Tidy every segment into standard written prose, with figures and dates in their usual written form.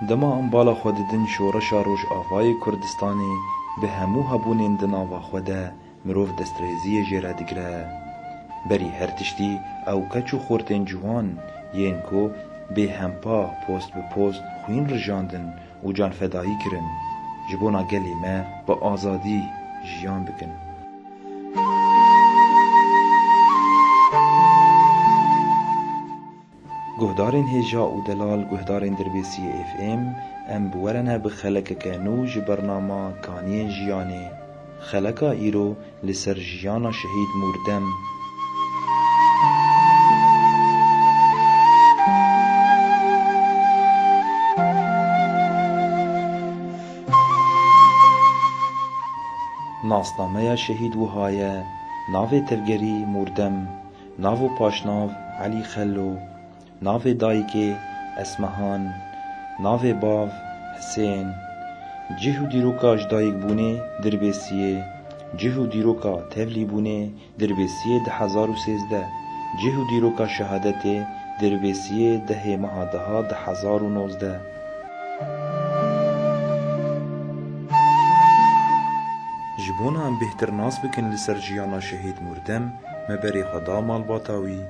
دما ام بالا خود دن شورشا روش آوای کردستانی به همو هبونین دن آوا خوده مروف دستریزی جیره دگره بری هر تشتی او کچو خورتین جوان یین کو به همپا پوست به پوست خوین رجاندن و جان فدایی کرن جبونا گلی ما با آزادی جیان بکن. گهدارین هجا و دلال گهدارین دربیسی اف ام بورنه بخلک کنو جبرنامه کانین جیانه خلکا ایرو لسر جیانا شهید مردم ناسنامه شهید وهایه ناو تفگری مردم ناو پاشناو علی خلو ناو دایک اسمهان ناو باو حسین جهو دیروکا جدایک بونه دربیسیه جهو دیروکا تفلی بونه دربیسیه 1013 جهو دیروکا شهادت دربیسیه ده مهادها 1019 جبونا هم بهتر ناس بکن لسر جیانا شهید مردم مبری خدا مال باتاوی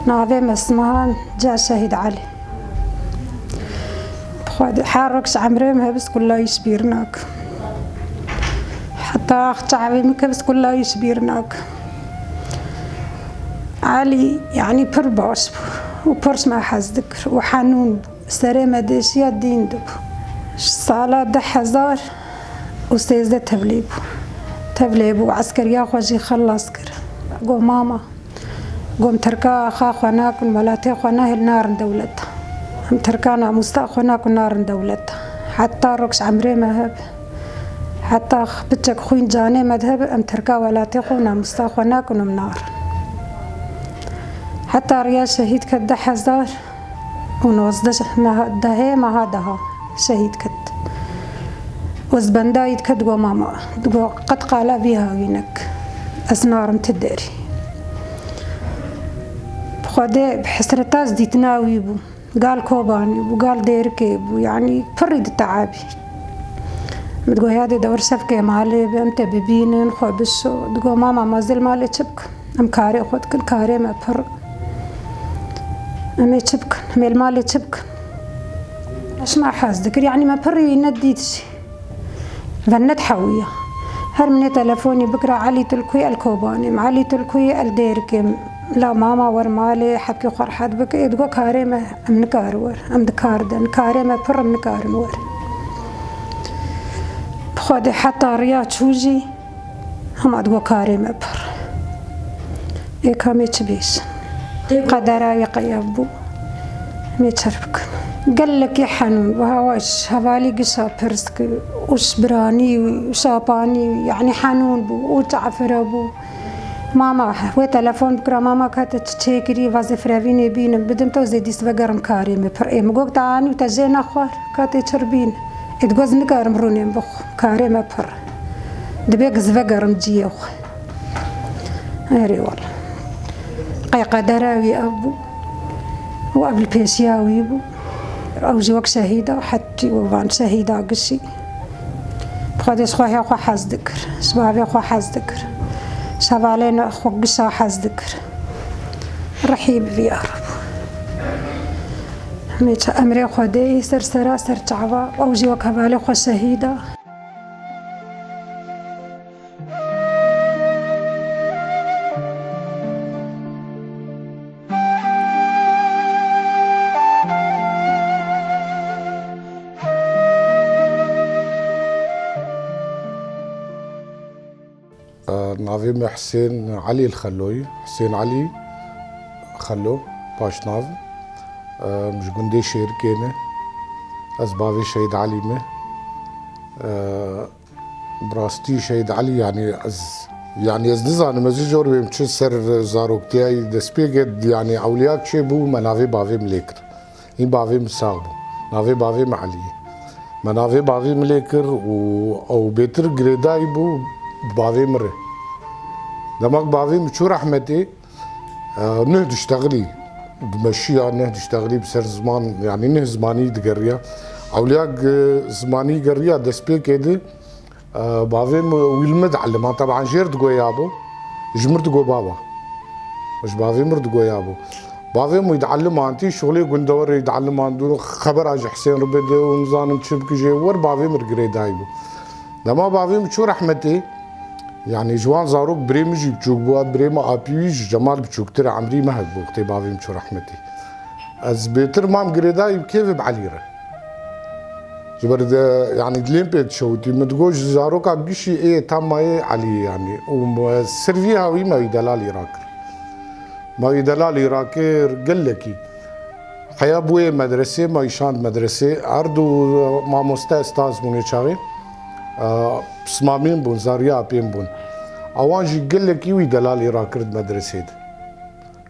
ناظم اسمهان جا شهيد علي بخواد حاركش عمري هبس كله يشبيرناك حتى اخت عبي مكبس كله يشبيرناك علي يعني برباش وبرش ما حزدك وحنون سري مديشيا دين دب صالة 10,000 وسيزة تبليب وعسكريا خوشي خلص كر قو ماما قوم تركا خا خناك ملاتي خناه النار دولتها هم تركانا مستا خناك نار دولتها حتى ركش عمري مهب حتى بتك خوين جاني مذهب ام تركا ولاتي خونا مستا خناك نار حتى ريال شهيد كد 10,000 ونوزدش ما ده ما هذا شهيد كد وزبندايد كد ماما قد قال بها وينك أسنار متدري خده بحسرتاز ديتناوي بو قال كوباني وقال ديركي بو يعني فرد التعابي بتقول هذه دور شفكة مالي بأمتى ببينن خو بشو تقول ماما ما زل مالي تشبك أم كاري خود كل كاري ما بفر أمي تشبك أمي المالي تشبك اش ما حاز ذكر يعني ما بري نديتش فنت حويه هرمني تلفوني بكره علي تلكوي الكوباني معلي تلكوي الديركي لا ماما ورمالي حكي خرحت بك ادقو كاريمه ام نكارور ام دكاردن كاريمه بر ام نكارمور بخودي حتى رياض شوجي هم ادقو كاريمه بر اي كامي تبيش قدرا يقيبو ميتشربك قال لك يا حنون وهواش هوالي قصة برسك وش براني وشاباني يعني حنون بو وتعفر بو ماما هو تلفون بكرة ماما كانت تشيكري وظيفة بيني بدم توزي ديس وقرم كاري مبر مقوق تاني وتجينا خوار كانت تشربين اتقوز نقارم رونين بخ كاري مبر دبيق زوقرم جيوخ ايري والله قي قدراوي ابو وقبل بيسياوي بو أو جوك شهيدة حتى وفان شهيدة قشي بخدش خواه خو حز ذكر شبابي خو حز ذكر شبالين خو قشا حز ذكر رحيب في أرب ميت أمري خو دي سر تعبا أو جوك هبالي خو شهيدة ناظم حسين علي الخلوي حسين علي خلو باش ناف مش قندي شير كينه أسبابي شهيد علي مه براستي شهيد علي يعني از نزان مزيجور بيمشي سر زاروكتياي دسبيجد يعني أولياك شي بو منافي بافي مليكر إن بافي مساوبو نافي بافي معلي منافي بافي مليكر أو بيتر جريداي بو بافي مره دماغ باوي مشو رحمتي نه تشتغلي بمشيها نه تشتغلي بسر زمان يعني نه زماني دقريا اولياك زماني قريا دسبي كده باوي ويلمد علما طبعا جيرد قويابو جمرت قو بابا مش باوي مرد قويابو باوي مو يتعلم انتي شغلي قندور يتعلم عنده خبر اج حسين ربدي ونظام تشبك جيور باوي مرقري دايبو لما باوي مشو رحمتي يعني جوان زاروك بريم جي بچوك بوا بريم ابيج جمال بچوك ترى عمري ما هك بوقتي باوي مشو رحمتي از بيتر مام قريداي كيف بعليره جبرد يعني دلين بيت شوتي متقوش زاروك اقشي ايه تام ايه علي يعني وسيرفيها وي ما يدلالي راكر ما يدلالي راكر قلكي حيا بوي مدرسة ما يشان مدرسة عردو ما مستا استاذ موني شاغي بسمامين بون زاريا بين بون اوان جي قلك يوي دلالي راكرد مدرسة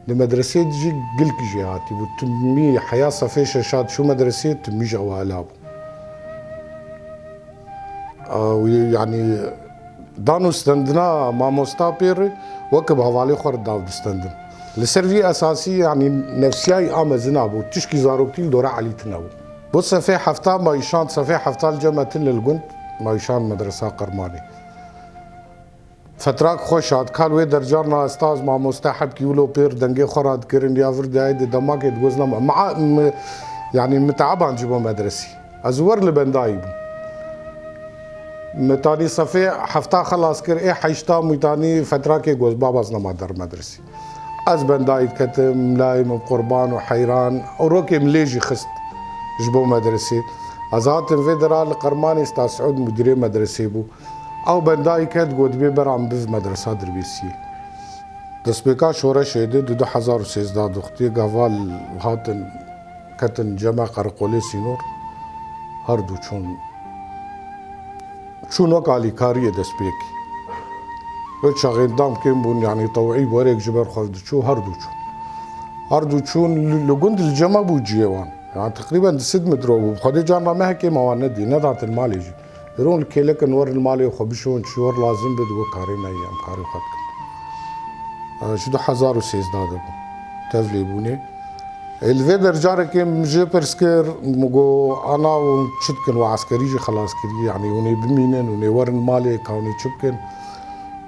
المدرسة جي قلك جهاتي وتمي حياة صفيشة شاد شو مدرسة تمي جوالابو يعني دانو استندنا ما مستابير وكب هوالي خورد داود استندن السيرفي اساسي يعني نفسياي امزنا بو تشكي زاروكتيل دورا علي تناو بص في حفتا ما يشان صفي حفتا الجامعة للقنت ما يشان مدرسة قرماني فتراك خوشات كان وي درجارنا استاذ ما مستحب كيولو بير دنجي خراد كيرن يافر دايد دماغ يتجوزنا مع يعني متعب نجيبو مدرسي ازور لبندايبو متاني صفي حفتا خلاص كر ايه حيشتا ميتاني فتراك جوز بابازنا ما در مدرسي از بندايد كتم لايم قربان وحيران وروكي مليجي خست جبو مدرسي ازات فيدرال قرماني استا سعود مديري مدرسي بو او بنداي كت قد بي برام بف مدرسة دربيسي دسبيكا شورا شهده دو 2013 دختي قوال هاتن كتن جمع قرقولي سينور هردو چون وقالي كارية دسبيكي لو شاغين دام كيم بون يعني طوعي بوريك جبر خالد شو هردو چون لقند الجمع بو جيوان يعني تقريبا 6 متر وخدي جانا ما هيك ما ندي ندات المال يجي يرون الكيلك نور المال وخبشون شور لازم بدو كارين ايام كاري خدكم شدو 2016 دادو تفلي بوني الفيدر جارك مجي برسكر مغو انا وشتكن وعسكري خلاص كري يعني وني بمينن وني ورن مالي كوني شبكن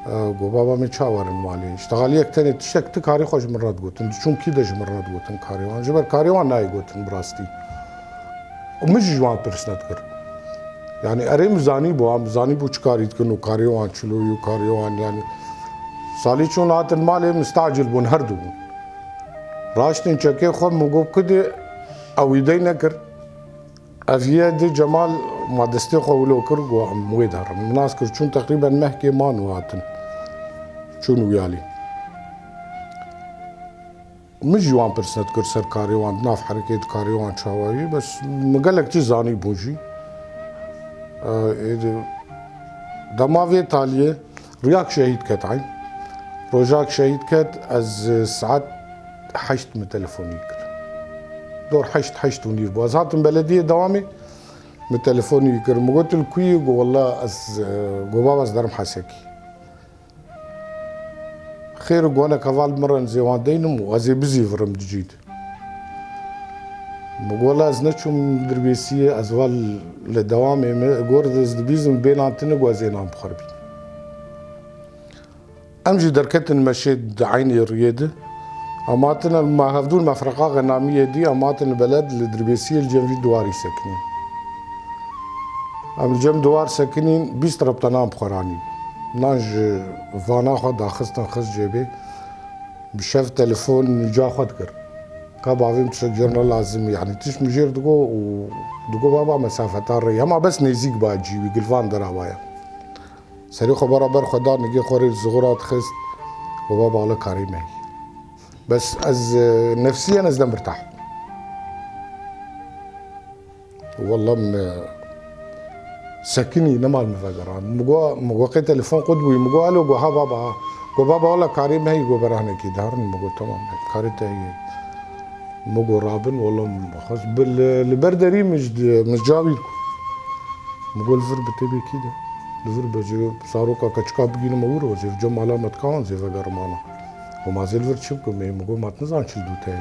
جو بابا متشاور المالي اشتغل يك تاني تشك تكاري خوش مرات قوتن شون كيدج مرات قوتن كاريوان جبر كاريوان ناي قوتن براستي ومش جوان برسنتكر يعني اريم زاني بو چكاري تكنو كاريوان چلو يو كاريوان يعني سالي چون هات المالي مستعجل بون هردو بون راشتين چكي خو مگو كدي او يدي نكر افيه دي جمال ما دستي خو ولو كر جو مويد هرم الناس كر چون تقريبا محكي ما نواتن چون ويالي مش جوان برسنت كر سر كاريوان ناف حركة كاريوان شاوي بس مقالك تي زاني بوجي دماغي تاليه رياك شهيد كت عين روجاك شهيد كت از ساعات حشت من تلفوني كر دور حشت ونير بو ازهات من بلدية دوامي من تلفوني كر مقلت الكوي والله از بابا درم حسكي خير قوانا كفال مرة زيوان دينم وازي بزي فرم جديد مقولا از نچوم دربيسية ازوال لدوامي قورد از دبيزم بيناتنا قوازينام بخربي امجي دركتن مشيت عيني رياده اماتنا ما هفدون مفرقة غنامية دي اماتنا البلد لدربيسية الجنبي دواري ساكنين ام الجنب دوار ساكنين بيست ربطنام بخراني ناج فانا خد اخستن خز جيبي بشاف تلفون جا خد كر كابافيم تشجرنا لازم يعني تش مجير دقو بابا مسافة تاري هما بس نيزيك باجي ويقلفان دراوايا سري خبر بر خدا نجي خوري الزغرات خست وبابا على كريمه بس از نفسيا از مرتاح والله سكني نمال مفجران مگو قي تليفون قدوي مگو الو گو ها بابا ولا كريمه يگو برهنه كي دارن مگو تمام كاريته هي مگو رابن والله خلاص بالبردري مش جاوي مگو الفر بتبي كده دور بجو زاروکا کچکا بگیرم او رو زیف جو مالا متکان زیف گرمانا و ما زیل ورد شبکم مگو مات نزان چل دوتای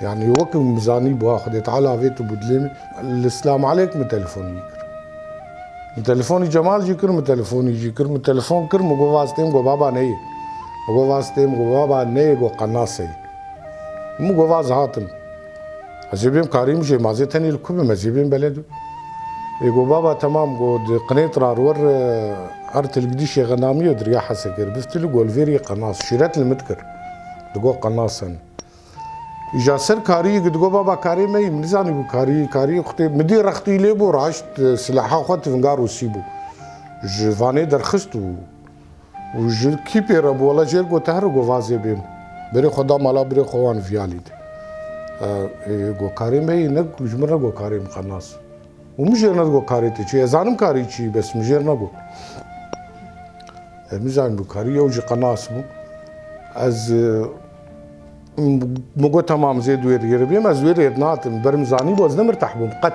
يعني وكم ميزاني باخذ تعالى فيتو بدلمي السلام عليك من تليفوني يكر من تليفوني جمال جيكر من تليفوني جيكر من تليفون كر مگو واسطه مگو بابا نہیں مگو واسطه مگو بابا نہیں گو قناصي مگو واز هاتم ازيبيم كريم جي مازي تاني الكوب مازيبيم بلدو يقول بابا تمام قود قنيطرة ور أرت القديش غنامي ودريا حسكر بفتلو قول فيري قناص شيرات المتكر دقو قناصا إجا سر كاري قد قو بابا كاري ما يمنزاني بو كاري اختي مدي رختي ليبو راشت سلاحا خوات فنقار وسيبو جفاني درخستو وجل كيبي ربو ولا جير قو تهر قو فازي بيم بري خدا مالا بري خوان فياليد قو كاري ما ينق جمرا قو كاري مقناص ومجرد نقول كاريتي شيء زانم كاري شيء بس مجرد نقول ميزان بكاري يوجي قناص مو از مقو تمام زيد وير يربي ما زوير يدناتم برمزاني بوز نمرتاح بوم قد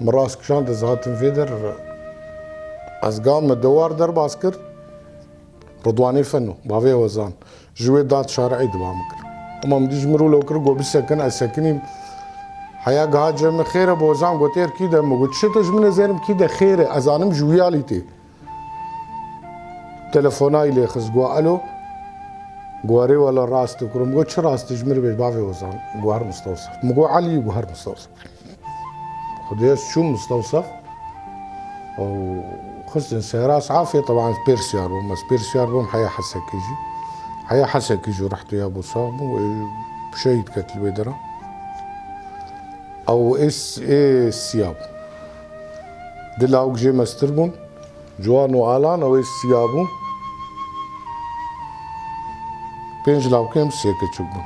مراس كشان دزاتم فيدر از قام الدوار در باسكر رضواني فنو بافي وزان جوي دات شارعي دبامكر اما مديج مرو لو كر قو بسكن اسكني حيا قاجم خيره بوزان قوتير كده مقول شتش من زيرم كده خيره ازانم جوياليتي تلفوناي لي خز قوا الو قواري ولا راست كرم قلت شو راست جمر بيش بافي وزان قوار مستوصف مقو علي قوار مستوصف خديش شو مستوصف او خصن سيراس عافية طبعا بيرسيار بوم بس بيرسيار بوم حيا حسكيجي رحت يا ابو صابو بشيت كتل بيدرا او اس اي سياب دلاوك جي مستربون جوانو آلان او اس سيابو پنج لاوكم سيكا چوبون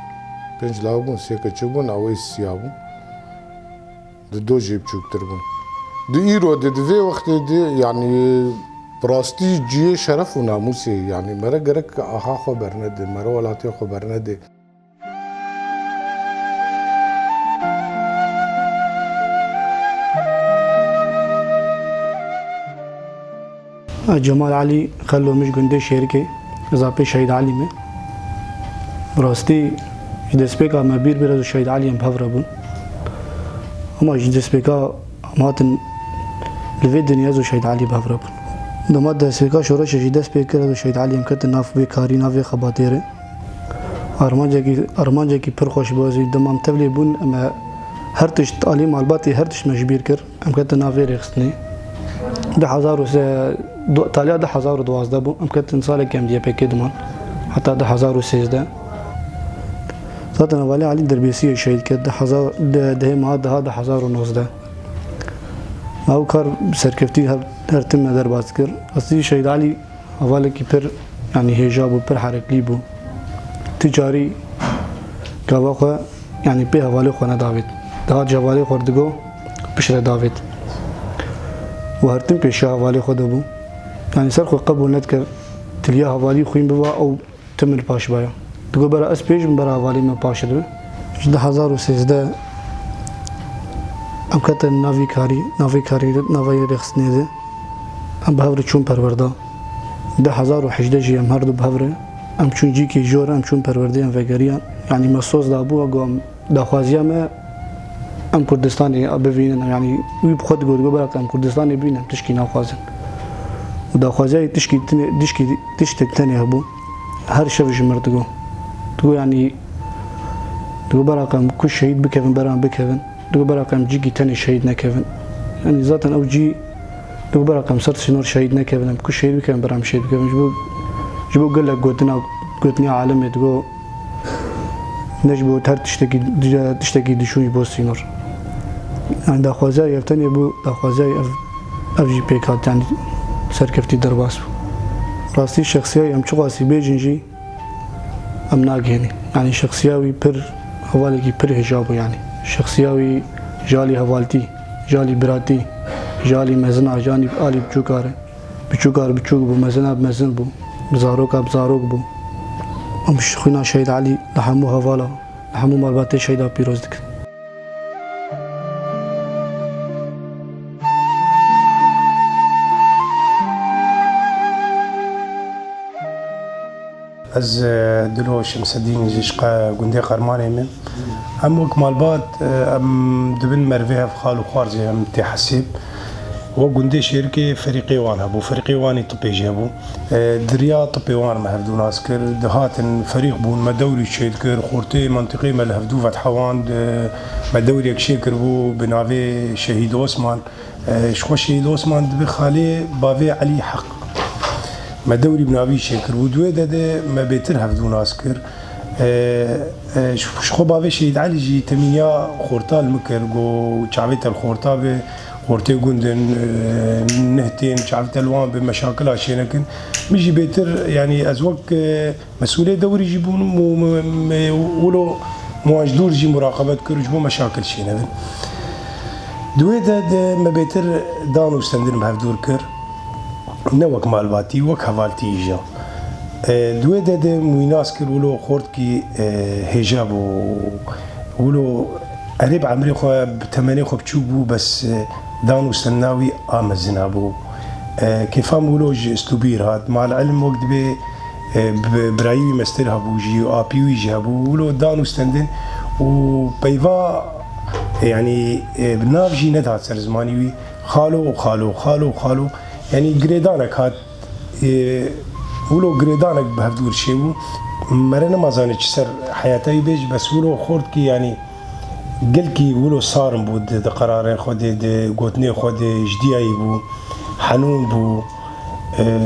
پنج لاوكم سيكا چوبون او اس سيابو دو جيب چوب تربون دو ايرو دي وقت دي يعني براستي جي شرف و ناموسي يعني مرا گرك آها خبر نده مرا ولاتي خبر نده جمال علي خلو مش گنده شركه اضافه شهيد علي में براستي جدسبيكا مبير برز شهيد علي بهفره بون اما جدسبيكا ماتن لفي دنيا زو شهيد علي بهفره بون دما دسبيكا شورش جدسبيكا رز شهيد علي مكت ناف بكاري ناف خباتيره ارمانجا کی پر خوش بازی دمام تبلی بون اما هر تش تعلیم البته هر تش مجبور کر امکت ناف رخصنی 2012 بو امكن سالك كم دي بك دمان حتى 2013 صدنا والي علي دربيسي شهيد كد 1000 ده ما هذا 2019 او كار سركفتي هر تم در باسكر اصلي شهيد علي حواله کی پر يعني حجاب پر حركلي بو تجاري كواخه يعني به حواله خونه داوود ده جواله خردگو بشر داوود وهرتم پیش حواله خود بو يعني سرخو قبول نذكر تليا حوالي خوين بوا او تمر باش بايا تقول برا اس بيج برا حوالي ما باش ده 2013 ام كت نافي كاري نافي رخصني ده ام بهور چون پروردا 2018 ام هر دو بهور ام چون جي كي جور ام چون پروردي ام وگريان يعني مسوز دا بو اگم دخوازيا ما ام كردستاني ابوين يعني وي بخد گور برا ام كردستاني بينم تشكي ناخوازن وداخوازي تشكي تاني هبو هر شفش مرتقو تقول يعني تقول براقم كل شهيد بكفن برام بكفن تقول براقم جيكي تاني شهيدنا كفن يعني ذاتا او جي تقول براقم صرت شنور شهيدنا كفن كل شهيد بكفن برام شهيد بكفن جبو قل لك قوتنا عالمي تقول نجبو تهر تشتكي دشوي بو سينور يعني داخوازي يفتني بو داخوازي اف جي بيكات يعني سركفتي درباس راستي شخصية ام چقاسي بيجنجي ام ناقيني يعني شخصياوي بر حوالي بر حجابو يعني شخصياوي جالي حوالتي جالي براتي جالي مزنا جاني آلي بچوكار بچوك بو مزنا بمزن بو بزاروك بزاروك بو ام خونا شهيد علي لحمو حوالا لحمو مالباتي شهيدا بيروز دك از دلو شمس الدين جشقا گنده قرمانه من هم وك مالبات ام دبن مرويها في خالو خوارزي هم تحسيب وگنده شركة فريقي وان هبو فريقي واني طبي جابو دريا طبي وان ما هفدو ناس كر دهاتن فريق بون ما دوري شيد كر خورتي منطقي ما هفدو فتحوان ما دوري اكشي كربو بنافي شهيد عثمان شخو شهيد عثمان دبي خالي بافي علي حق ما دوري بنافي شكر ودوي ده ما بيتر هفدو ناس كر شخو بافي شهيد علي جي تمينيا خورتا المكر جو شعبت الخورتا به خورتي قندن نهتين شعبت الوان بمشاكل عشان ميجي بيتر يعني ازوق مسؤوليه دوري يجيبون ولو مواجدور جي مراقبه كرجبو مشاكل شينا دوي ده ما بيتر دانو استندن بهفدور كر نوك مالباتي وك هفالتي إيجا دوي ده مويناس كر ولو خورت كي هجاب ولو قريب عمري خو بتمانية خو بتشوبو بس دانو سناوي آمزنابو كيفام ولوج استوبير هاد مع العلم وقت بي برايوي مستر هبوجي وآبيوي جابو ولو دانو استندن وبيفا يعني بنافجي ندهات سرزمانيوي خالو يعني جريدانك هات ولو جريدانك بهفدور شيبو مرنا ما زانت سر حياتي بيج بس ولو خورد كي يعني قلكي ولو صارم بود ده قرارين خودي ده قوتني خودي جدياي بو حنون بو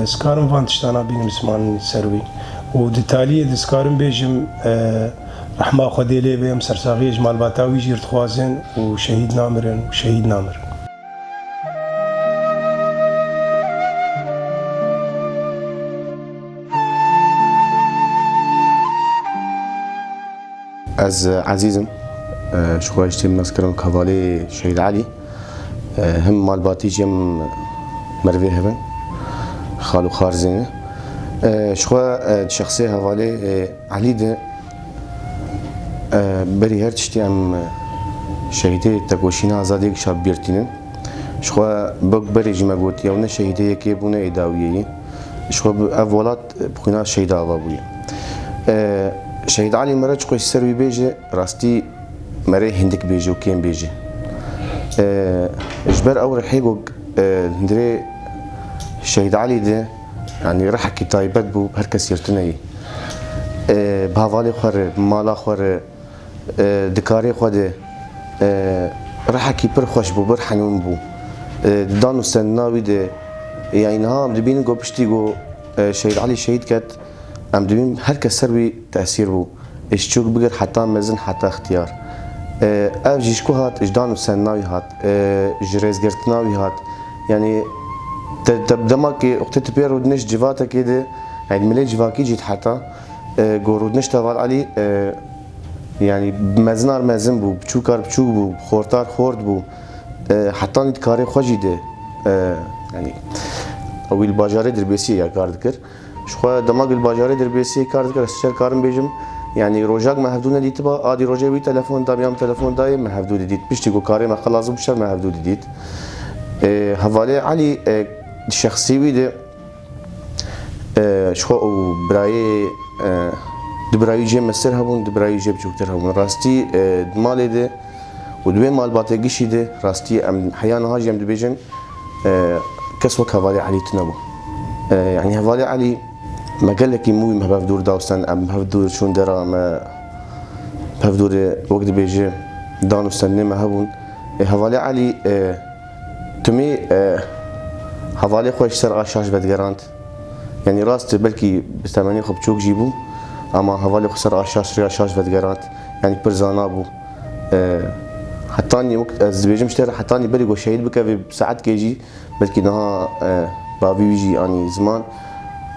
سكارم فانتشتانا بين مسمان سروي ودتالية ده سكارم بيجم رحمة خودي لي بيم سرساغي جمال باتاوي جيرت خوازن وشهيد نامر از عزيزم شخواجتي مسكرم كفالي شهيد علي هم مال باتيج يم مروي هبن خالو خارزينه شخوا شخصية هوالي علي ده بري هر تشتي ام شهيدي تقوشينا آزادي شاب بيرتينن شخوا بق بري جما قوتي او نه شهيدي كي بونه اداويي شخوا اولاد بخونا شهيد آوابوي شهيد علي مرة شخوا سروي بيجي راستي مري هندك بيجي وكين بيجي اجبر او رحيقو هندري شهيد علي ده يعني راح كي تايبت بو بهركس يرتني بهوالي خور مالا خور دكاري خود راح كي بر خوش بو بر حنون بو دانو سناوي ده يعني نها مدبين جو بشتي جو شهيد علي شهيد كت ام دبين هركس سروي تأثير بو اشتوك بقر حتى مزن حتى اختيار اف جيشكو هات اجدانو سناوي هات جريزگرتناوي هات يعني دماغي اختي بير ودنش جيفاتا كده يعني ملي جيفاكي جيت حتى قورودنش تفال علي يعني مزنار مزن بو بچوكار بچوك بو خورتار خورد بو حتى نيت كاري خوجي ده يعني او الباجاري دربيسي يا كار دكر شخوا دماغ الباجاري دربيسي كار دكر استشار كارم بيجم يعني روجاك ما هفدونا ديت با ادي روجا وي تليفون دا بيام تليفون داي ما هفدو ديت بيشتي كو كاري ما خلاص بشر ما هفدو ديت حوالي علي شخصي ويده شخو براي دبراي جي مسر هبون دبراي جي بجوكتر هبون راستي مالي ده ودوين مال باتگيشي ده راستي ام حيانا هاجي ام دبيجن كسوك حوالي علي تنبو يعني حوالي علي ما قال لك مو ما بفدور داوستان ام بفدور شون درا ما بفدور وقت بيجي دانوستان ما هبون حوالي علي تمي حوالي خوش سر آشاش بدگرانت يعني راست بلكي بثمانية خب چوك جيبو اما حوالي خو سر آشاش ري آشاش بدگرانت يعني برزانا بو حتى اني وقت از بيجم شتر حتى اني بري قو شهيد بك بساعات كيجي بلكي نها بابي بيجي اني زمان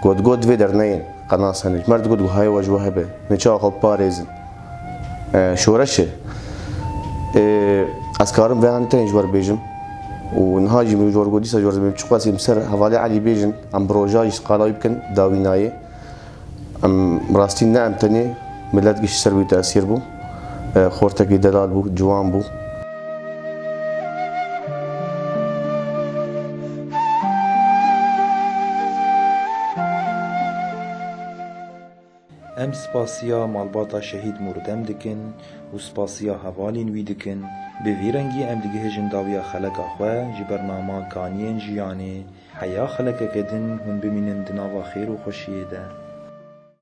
قد في درنين قناص هنج مرد قد هاي وجوه به نشا خب باريزن شورشه اسكارم وان تنج ور بيجم ونهاجي من جور قديس جور بيم تشقاسي مسر حوالي علي بيجن ام بروجاج قالا يمكن داويناي ام راستين نعم تاني ملات قش سروي تأثير بو خورتك دلال بو جوان بو ام سپاسیا مالباتا شهید مردم دکن و سپاسیا هوالین وی دکن به ویرنگی ام دیگه هجنداویا خلق اخوه جی برنامه کانین جیانه حیا خلق کدن هون بمینن دناوا خیر و خوشیه ده